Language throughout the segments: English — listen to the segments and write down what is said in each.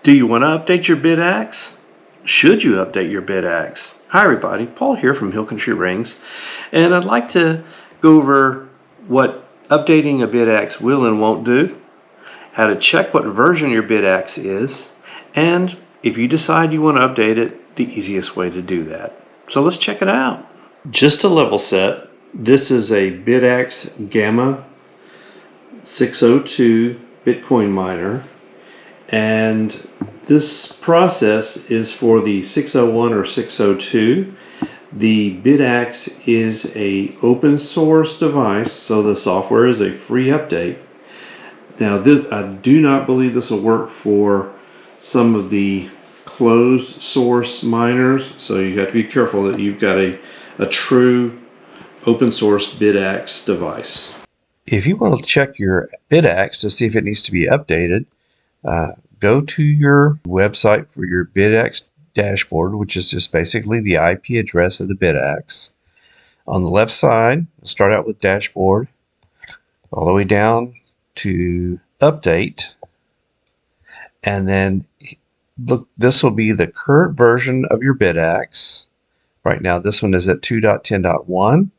Do you want to update your BitAxe? Should you update your BitAxe? Hi everybody, Paul here from Hill Country Rings, and I'd like to go over what updating a BitAxe will and won't do, how to check what version your BitAxe is, and if you decide you want to update it, the easiest way to do that. So let's check it out. Just to level set, this is a BitAxe Gamma 602 Bitcoin Miner, and this process is for the 601 or 602. The BitAxe is a open source device, so the software is a free update. Now I do not believe this will work for some of the closed source miners, so you have to be careful that you've got a true open source BitAxe device. If you want to check your BitAxe to see if it needs to be updated, go to your website for your BitAxe dashboard, which is just basically the IP address of the BitAxe. On the left side, start out with dashboard, all the way down to update, and then look, this will be the current version of your BitAxe. Right now this one is at 2.10.1,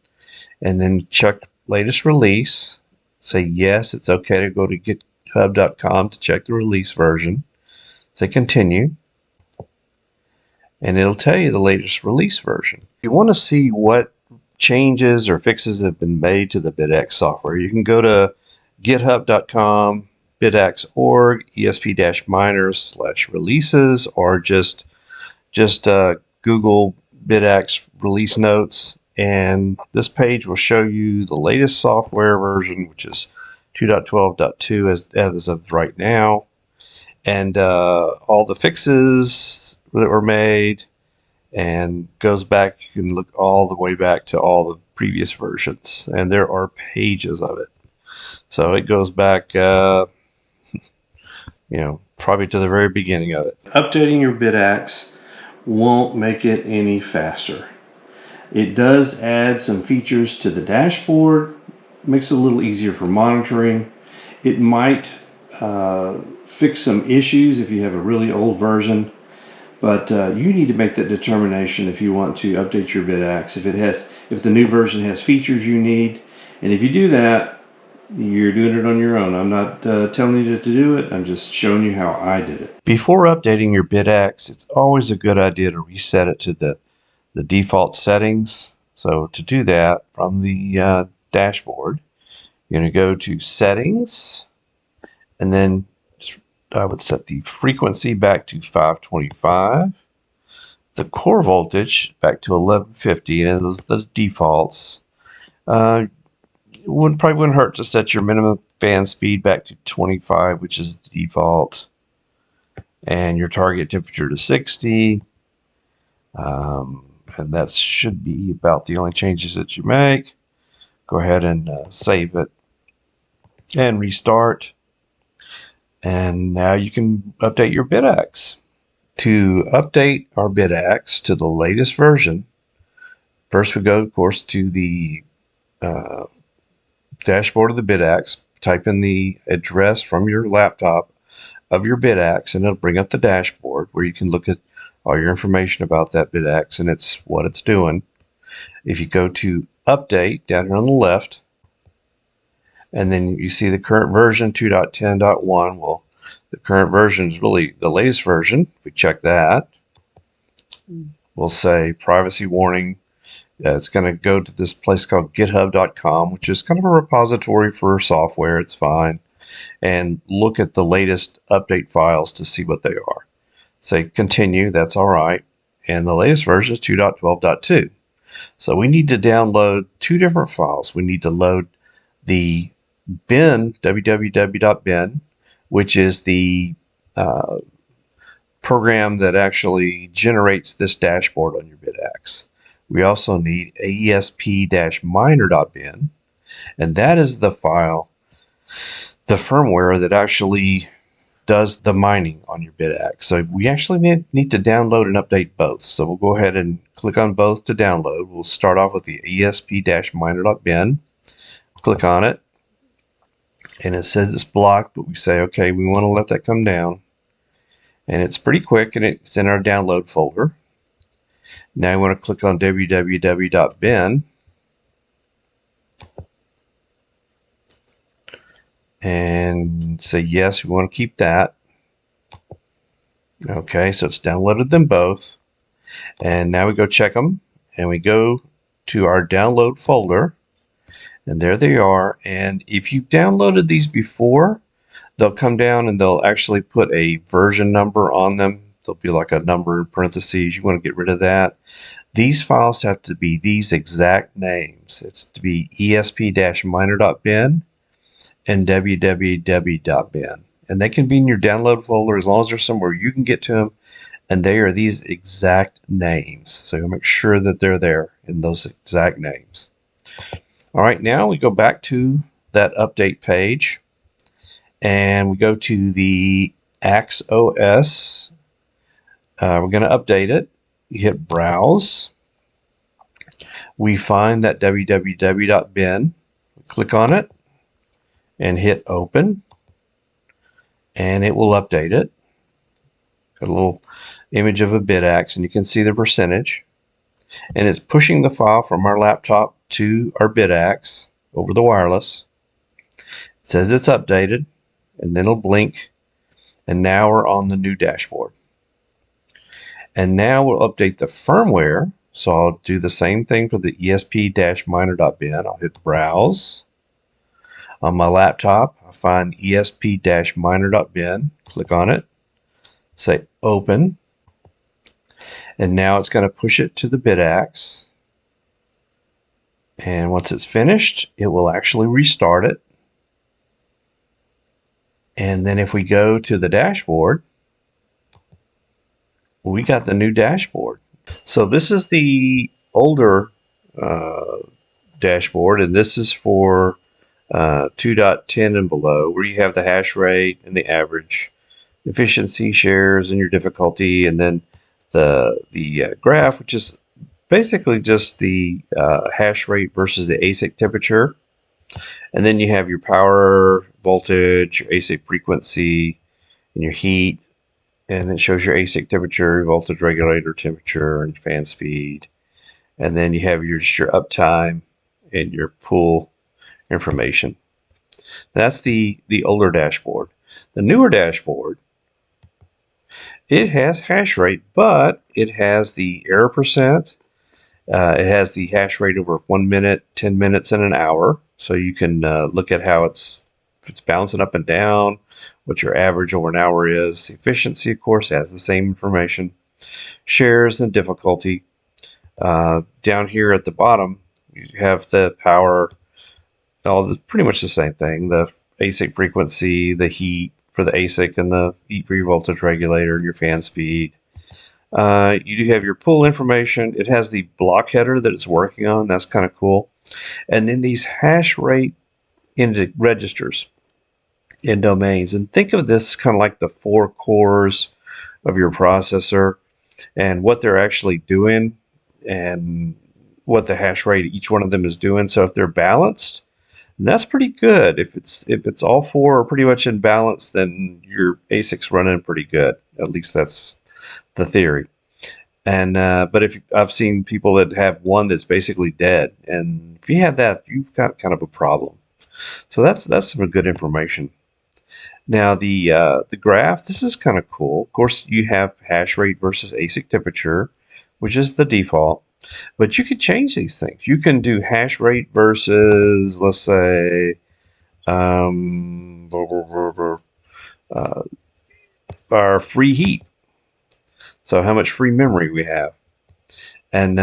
and then check latest release. Say yes, it's okay to go to github.com to check the release version. Say continue, and it'll tell you the latest release version. If you want to see what changes or fixes have been made to the BitAxe software, you can go to github.com, bitaxe.org, esp-miners/releases, or just Google BitAxe release notes, and this page will show you the latest software version, which is 2.12.2 as of right now, and all the fixes that were made, and goes back. You can look all the way back to all the previous versions, and there are pages of it. So it goes back, probably to the very beginning of it. Updating your BitAxe won't make it any faster. It does add some features to the dashboard, makes it a little easier for monitoring. It might fix some issues if you have a really old version, but you need to make that determination if you want to update your BitAxe. If the new version has features you need, and if you do that, you're doing it on your own. I'm not telling you to do it. I'm just showing you how I did it. Before updating your BitAxe, it's always a good idea to reset it to the default settings. So to do that, from the dashboard, you're going to go to settings, and then I would set the frequency back to 525, the core voltage back to 1150, and those are the defaults. Probably wouldn't hurt to set your minimum fan speed back to 25, which is the default, and your target temperature to 60. And that should be about the only changes that you make. Go ahead and save it and restart. And now you can update your BitAxe. To update our BitAxe to the latest version, first we go, of course, to the dashboard of the BitAxe. Type in the address from your laptop of your BitAxe, and it'll bring up the dashboard where you can look at all your information about that BitAxe and what it's doing. If you go to update down here on the left, and then you see the current version 2.10.1. Well, the current version is really the latest version. If we check that, we'll say privacy warning. It's going to go to this place called github.com, which is kind of a repository for software. It's fine. And look at the latest update files to see what they are. Say continue, that's all right. And the latest version is 2.12.2. So we need to download two different files. We need to load the bin, www.bin, which is the program that actually generates this dashboard on your BitAxe. We also need esp-miner.bin, and that is the file, the firmware that actually does the mining on your BitAxe. So we actually need to download and update both. So we'll go ahead and click on both to download. We'll start off with the esp-miner.bin. Click on it, and it says it's blocked, but we say, okay, we want to let that come down. And it's pretty quick, and it's in our download folder. Now I want to click on www.bin and say yes, we want to keep that. Okay, so it's downloaded them both. And now we go check them, and we go to our download folder, and there they are. And if you downloaded these before, they'll come down and they'll actually put a version number on them. There'll be like a number in parentheses. You want to get rid of that. These files have to be these exact names. It's to be esp-miner.bin and www.bin. And they can be in your download folder as long as they're somewhere you can get to them. And they are these exact names. So you'll make sure that they're there in those exact names. All right, now we go back to that update page. And we go to the Axe OS. We're going to update it. You hit Browse. We find that www.bin. Click on it and hit Open. And it will update it. Got a little image of a BitAxe, and you can see the percentage. And it's pushing the file from our laptop to our BitAxe over the wireless. It says it's updated, and then it'll blink. And now we're on the new dashboard. And now we'll update the firmware. So I'll do the same thing for the esp-miner.bin. I'll hit Browse. On my laptop, I'll find esp-miner.bin. Click on it. Say Open. And now it's going to push it to the BitAxe. And once it's finished, it will actually restart it. And then if we go to the dashboard, we got the new dashboard. So this is the older dashboard, and this is for 2.10 and below, where you have the hash rate and the average efficiency shares and your difficulty, and then the graph, which is basically just the hash rate versus the ASIC temperature. And then you have your power, voltage, your ASIC frequency, and your heat. And it shows your ASIC temperature, your voltage regulator temperature, and fan speed. And then you have your uptime and your pool information. That's the older dashboard. The newer dashboard, it has hash rate, but it has the error percent. It has the hash rate over 1 minute, 10 minutes, and an hour. So you can look at how it's bouncing up and down, what your average over an hour is. The efficiency, of course, has the same information. Shares and difficulty. Down here at the bottom, you have the power, pretty much the same thing. The ASIC frequency, the heat for the ASIC, and the heat for your voltage regulator, and your fan speed. You do have your pool information. It has the block header that it's working on. That's kind of cool. And then these hash rate into registers and domains. And think of this kind of like the 4 cores of your processor and what they're actually doing and what the hash rate each one of them is doing. So if they're balanced, that's pretty good. If it's all 4 are pretty much in balance, then your ASIC's running pretty good. At least that's the theory. And but if I've seen people that have one that's basically dead, and if you have that, you've got kind of a problem. So that's some good information. Now the graph, this is kind of cool. Of course, you have hash rate versus ASIC temperature, which is the default. But you can change these things. You can do hash rate versus, let's say, our free heat. So how much free memory we have. And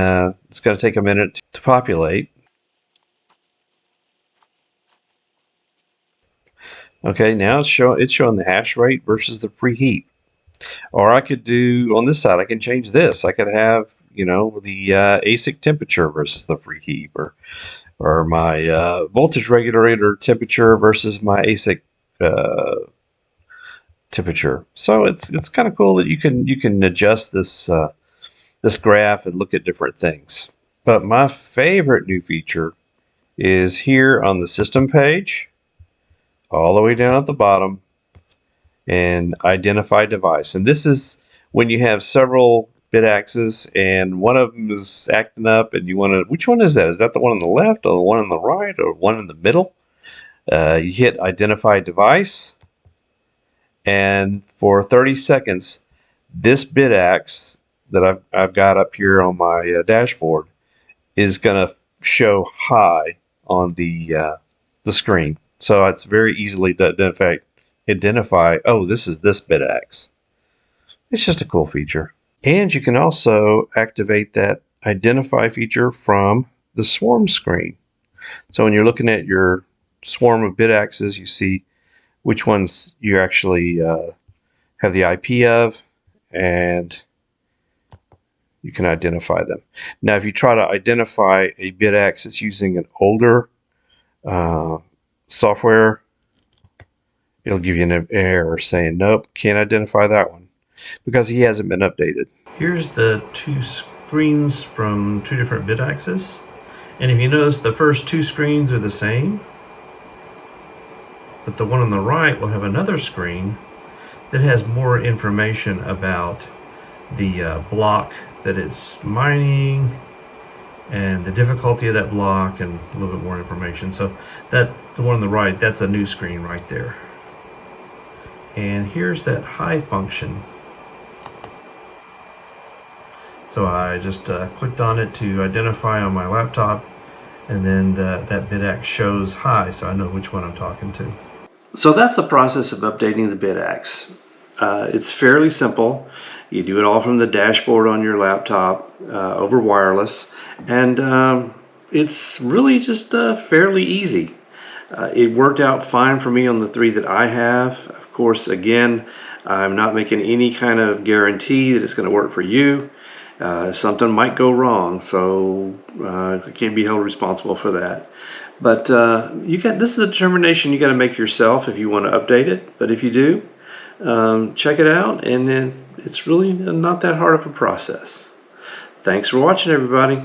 it's going to take a minute to populate. Okay, now it's showing the hash rate versus the free heat. Or I could do, on this side, I can change this. I could have, the ASIC temperature versus the free heat, or my voltage regulator temperature versus my ASIC temperature. So it's kind of cool that you can adjust this this graph and look at different things. But my favorite new feature is here on the system page, all the way down at the bottom. and identify device. And this is when you have several BitAxes and one of them is acting up and you want to, which one is that? Is that the one on the left or the one on the right or one in the middle? You hit identify device, and for 30 seconds, this BitAxe that I've got up here on my dashboard is going to show high on the screen. So it's very easily to identify, oh, this is this BitAxe. It's just a cool feature. And you can also activate that identify feature from the swarm screen. So when you're looking at your swarm of BitAxes, you see which ones you actually have the IP of, and you can identify them. Now, if you try to identify a BitAxe that's using an older software, it'll give you an error saying, nope, can't identify that one because he hasn't been updated. Here's the two screens from two different BitAxes. And if you notice, the first two screens are the same, but the one on the right will have another screen that has more information about the block that it's mining and the difficulty of that block and a little bit more information. So that the one on the right, that's a new screen right there. And here's that high function. So I just clicked on it to identify on my laptop, and then that BitAxe shows high, so I know which one I'm talking to. So that's the process of updating the BitAxe. It's fairly simple. You do it all from the dashboard on your laptop over wireless, and it's really just fairly easy. It worked out fine for me on the three that I have. Of course, again, I'm not making any kind of guarantee that it's going to work for you. Something might go wrong, so I can't be held responsible for that. But this is a determination you got to make yourself if you want to update it. But if you do, check it out, and then it's really not that hard of a process. Thanks for watching, everybody.